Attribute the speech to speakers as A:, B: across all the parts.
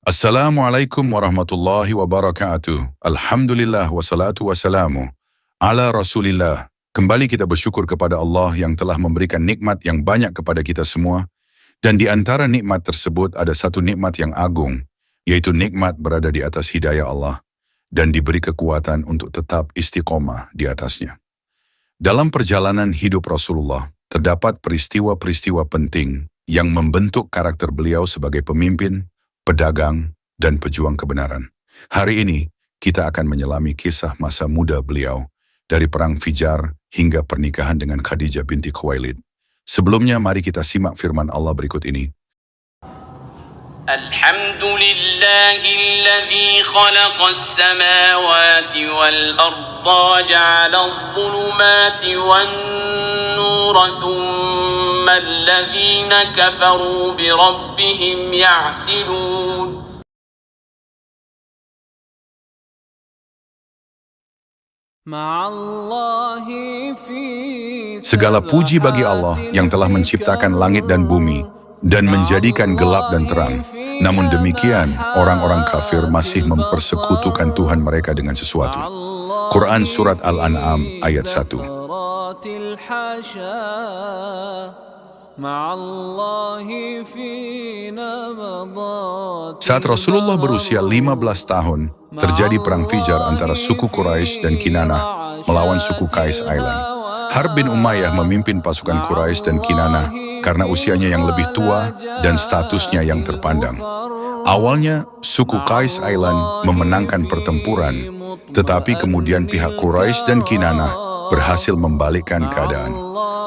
A: Assalamualaikum warahmatullahi wabarakatuh. Alhamdulillah wassalatu wassalamu ala Rasulillah. Kembali kita bersyukur kepada Allah yang telah memberikan nikmat yang banyak kepada kita semua. Dan di antara nikmat tersebut ada satu nikmat yang agung, yaitu nikmat berada di atas hidayah Allah dan diberi kekuatan untuk tetap istiqomah di atasnya. Dalam perjalanan hidup Rasulullah, terdapat peristiwa-peristiwa penting yang membentuk karakter beliau sebagai pemimpin, pedagang, dan pejuang kebenaran. Hari ini, kita akan menyelami kisah masa muda beliau, dari Perang Fijar hingga pernikahan dengan Khadijah binti Khuwailid. Sebelumnya, mari kita simak firman Allah berikut ini.
B: Alhamdulillahilladzi khalaqas samawati wal arda ja'ala adh-dhulumati wan nura thumma alladhina kafaru bi rabbihim ya'dilun.
A: Segala puji bagi Allah yang telah menciptakan langit dan bumi dan menjadikan gelap dan terang. Namun demikian, orang-orang kafir masih mempersekutukan Tuhan mereka dengan sesuatu. Quran Surat Al-An'am ayat 1. Saat Rasulullah berusia 15 tahun, terjadi Perang Fijar antara suku Quraisy dan Kinanah melawan suku Qais Island. Harb bin Umayyah memimpin pasukan Quraisy dan Kinanah karena usianya yang lebih tua dan statusnya yang terpandang. Awalnya, suku Qais Island memenangkan pertempuran, tetapi kemudian pihak Quraisy dan Kinanah berhasil membalikkan keadaan.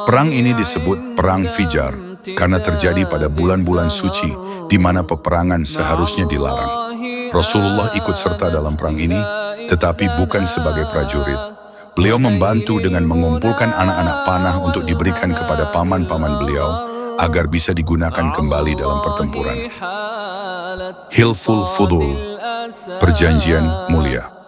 A: Perang ini disebut Perang Fijar karena terjadi pada bulan-bulan suci di mana peperangan seharusnya dilarang. Rasulullah ikut serta dalam perang ini, tetapi bukan sebagai prajurit. Beliau membantu dengan mengumpulkan anak-anak panah untuk diberikan kepada paman-paman beliau agar bisa digunakan kembali dalam pertempuran. Hilful Fudul, Perjanjian Mulia.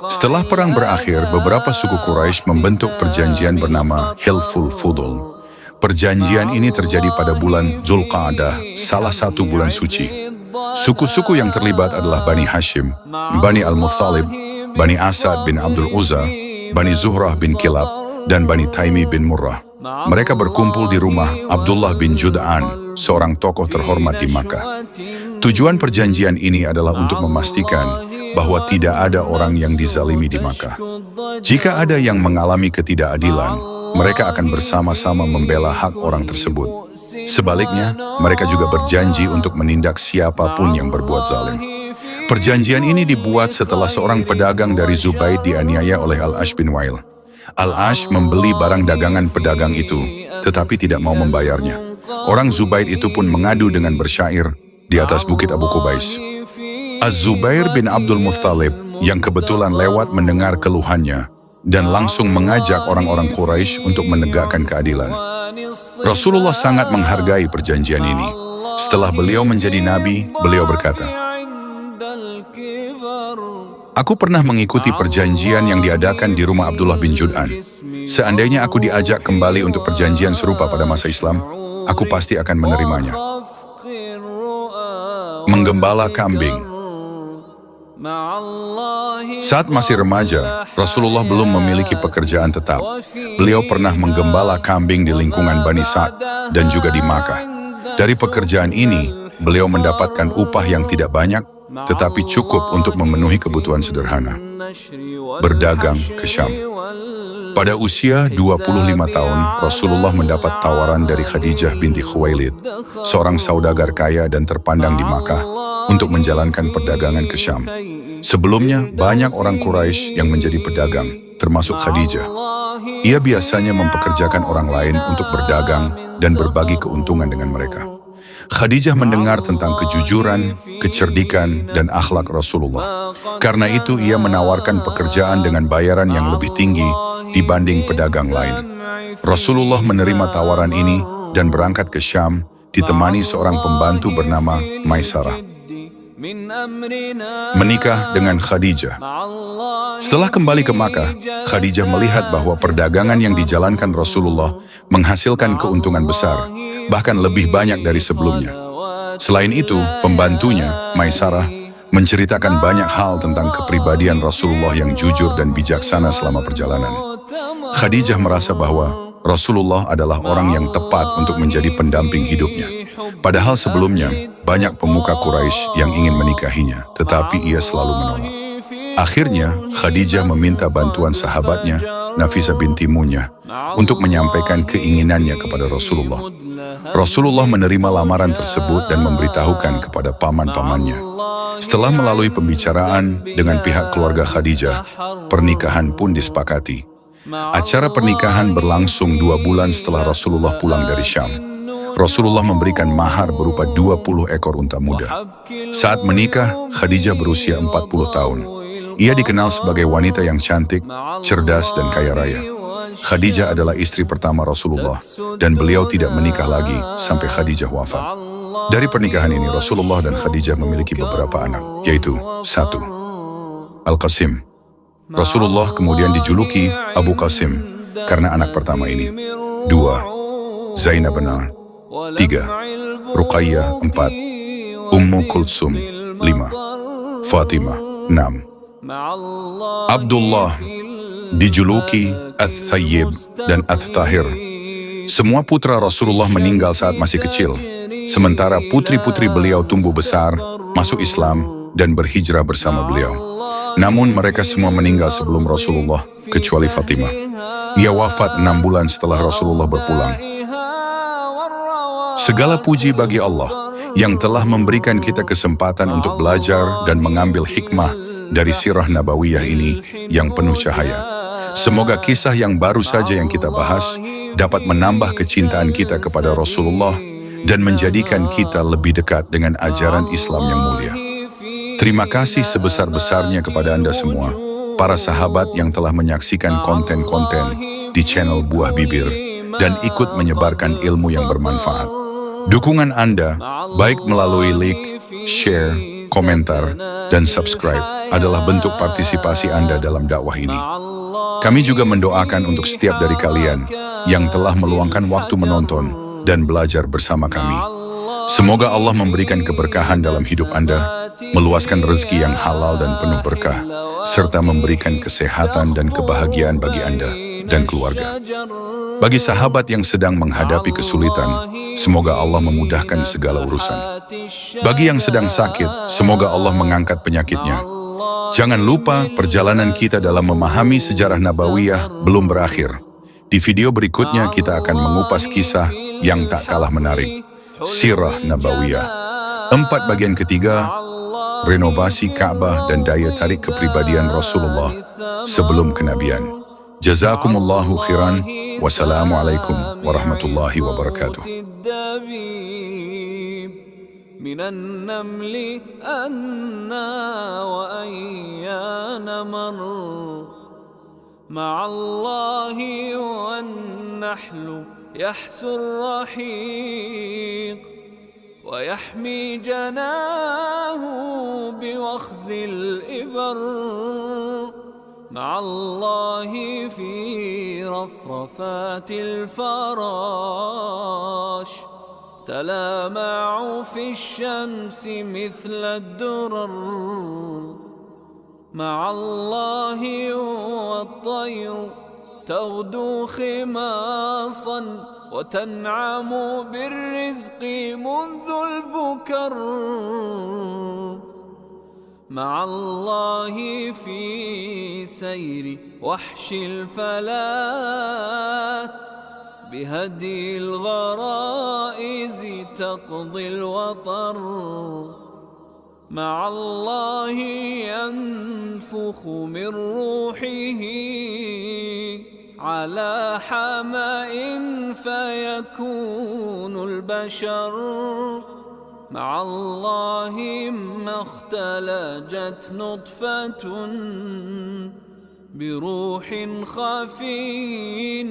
A: Setelah perang berakhir, beberapa suku Quraisy membentuk perjanjian bernama Hilful Fudul. Perjanjian ini terjadi pada bulan Zulqa'dah, salah satu bulan suci. Suku-suku yang terlibat adalah Bani Hashim, Bani Al-Muttalib, Bani Asad bin Abdul Uzza, Bani Zuhrah bin Kilab, dan Bani Taimi bin Murrah. Mereka berkumpul di rumah Abdullah bin Jud'an, seorang tokoh terhormat di Makkah. Tujuan perjanjian ini adalah untuk memastikan bahwa tidak ada orang yang dizalimi di Makkah. Jika ada yang mengalami ketidakadilan, mereka akan bersama-sama membela hak orang tersebut. Sebaliknya, mereka juga berjanji untuk menindak siapapun yang berbuat zalim. Perjanjian ini dibuat setelah seorang pedagang dari Zubaid dianiaya oleh Al-Ash bin Wa'il. Al-Ash membeli barang dagangan pedagang itu, tetapi tidak mau membayarnya. Orang Zubaid itu pun mengadu dengan bersyair di atas bukit Abu Qubais. Az-Zubair bin Abdul Muttalib yang kebetulan lewat mendengar keluhannya dan langsung mengajak orang-orang Quraisy untuk menegakkan keadilan. Rasulullah sangat menghargai perjanjian ini. Setelah beliau menjadi nabi, beliau berkata, "Aku pernah mengikuti perjanjian yang diadakan di rumah Abdullah bin Jud'an. Seandainya aku diajak kembali untuk perjanjian serupa pada masa Islam, aku pasti akan menerimanya." Menggembala kambing. Saat masih remaja, Rasulullah belum memiliki pekerjaan tetap. Beliau pernah menggembala kambing di lingkungan Bani Sa'd dan juga di Makkah. Dari pekerjaan ini, beliau mendapatkan upah yang tidak banyak, tetapi cukup untuk memenuhi kebutuhan sederhana. Berdagang ke Syam. Pada usia 25 tahun, Rasulullah mendapat tawaran dari Khadijah binti Khuwailid, seorang saudagar kaya dan terpandang di Makkah, untuk menjalankan perdagangan ke Syam. Sebelumnya, banyak orang Quraisy yang menjadi pedagang, termasuk Khadijah. Ia biasanya mempekerjakan orang lain untuk berdagang dan berbagi keuntungan dengan mereka. Khadijah mendengar tentang kejujuran, kecerdikan, dan akhlak Rasulullah. Karena itu, ia menawarkan pekerjaan dengan bayaran yang lebih tinggi dibanding pedagang lain. Rasulullah menerima tawaran ini dan berangkat ke Syam, ditemani seorang pembantu bernama Maisarah. Menikah dengan Khadijah. Setelah kembali ke Makkah, Khadijah melihat bahwa perdagangan yang dijalankan Rasulullah menghasilkan keuntungan besar, bahkan lebih banyak dari sebelumnya. Selain itu, pembantunya, Maisarah, menceritakan banyak hal tentang kepribadian Rasulullah yang jujur dan bijaksana selama perjalanan. Khadijah merasa bahwa Rasulullah adalah orang yang tepat untuk menjadi pendamping hidupnya. Padahal sebelumnya, banyak pemuka Quraisy yang ingin menikahinya, tetapi ia selalu menolak. Akhirnya, Khadijah meminta bantuan sahabatnya, Nafisah binti Munyah, untuk menyampaikan keinginannya kepada Rasulullah. Rasulullah menerima lamaran tersebut dan memberitahukan kepada paman-pamannya. Setelah melalui pembicaraan dengan pihak keluarga Khadijah, pernikahan pun disepakati. Acara pernikahan berlangsung 2 bulan setelah Rasulullah pulang dari Syam. Rasulullah memberikan mahar berupa 20 ekor unta muda. Saat menikah, Khadijah berusia 40 tahun. Ia dikenal sebagai wanita yang cantik, cerdas, dan kaya raya. Khadijah adalah istri pertama Rasulullah, dan beliau tidak menikah lagi sampai Khadijah wafat. Dari pernikahan ini, Rasulullah dan Khadijah memiliki beberapa anak, yaitu 1. Al-Qasim. Rasulullah kemudian dijuluki Abu Qasim karena anak pertama ini. 2. Zainab benar. 3. Ruqayyah. 4. Ummu Kulsum. 5. Fatimah. 6. Abdullah dijuluki Ats-Tsayyib dan Ats-Tsahir. Semua putra Rasulullah meninggal saat masih kecil, sementara putri-putri beliau tumbuh besar, masuk Islam, dan berhijrah bersama beliau. Namun mereka semua meninggal sebelum Rasulullah, kecuali Fatimah. Ia wafat 6 bulan setelah Rasulullah berpulang. Segala puji bagi Allah yang telah memberikan kita kesempatan untuk belajar dan mengambil hikmah dari sirah nabawiyah ini yang penuh cahaya. Semoga kisah yang baru saja yang kita bahas dapat menambah kecintaan kita kepada Rasulullah dan menjadikan kita lebih dekat dengan ajaran Islam yang mulia. Terima kasih sebesar-besarnya kepada Anda semua, para sahabat yang telah menyaksikan konten-konten di channel Buah Bibir dan ikut menyebarkan ilmu yang bermanfaat. Dukungan Anda, baik melalui like, share, komentar, dan subscribe, adalah bentuk partisipasi Anda dalam dakwah ini. Kami juga mendoakan untuk setiap dari kalian yang telah meluangkan waktu menonton dan belajar bersama kami. Semoga Allah memberikan keberkahan dalam hidup Anda, meluaskan rezeki yang halal dan penuh berkah, serta memberikan kesehatan dan kebahagiaan bagi Anda dan keluarga. Bagi sahabat yang sedang menghadapi kesulitan, semoga Allah memudahkan segala urusan. Bagi yang sedang sakit, semoga Allah mengangkat penyakitnya. Jangan lupa, perjalanan kita dalam memahami sejarah Nabawiyah belum berakhir. Di video berikutnya kita akan mengupas kisah yang tak kalah menarik, Sirah Nabawiyah. 4 bagian ketiga, renovasi Ka'bah dan daya tarik kepribadian Rasulullah sebelum kenabian. Jazakumullahu khairan. Wassalamualaikum warahmatullahi wabarakatuh.
C: من النمل أنا وأيان مر مع الله والنحل يحسو الرحيق ويحمي جناه بوخز الإبر مع الله في رفرفات الفراش تلامع في الشمس مثل الدرر مع الله والطير تغدو خماصا وتنعم بالرزق منذ البكر مع الله في سير وحش الفلات بهدي الغرائز تقضي الوطر مع الله ينفخ من روحه على حمأ فيكون البشر مع الله ما اختلجت نطفة بروح خفي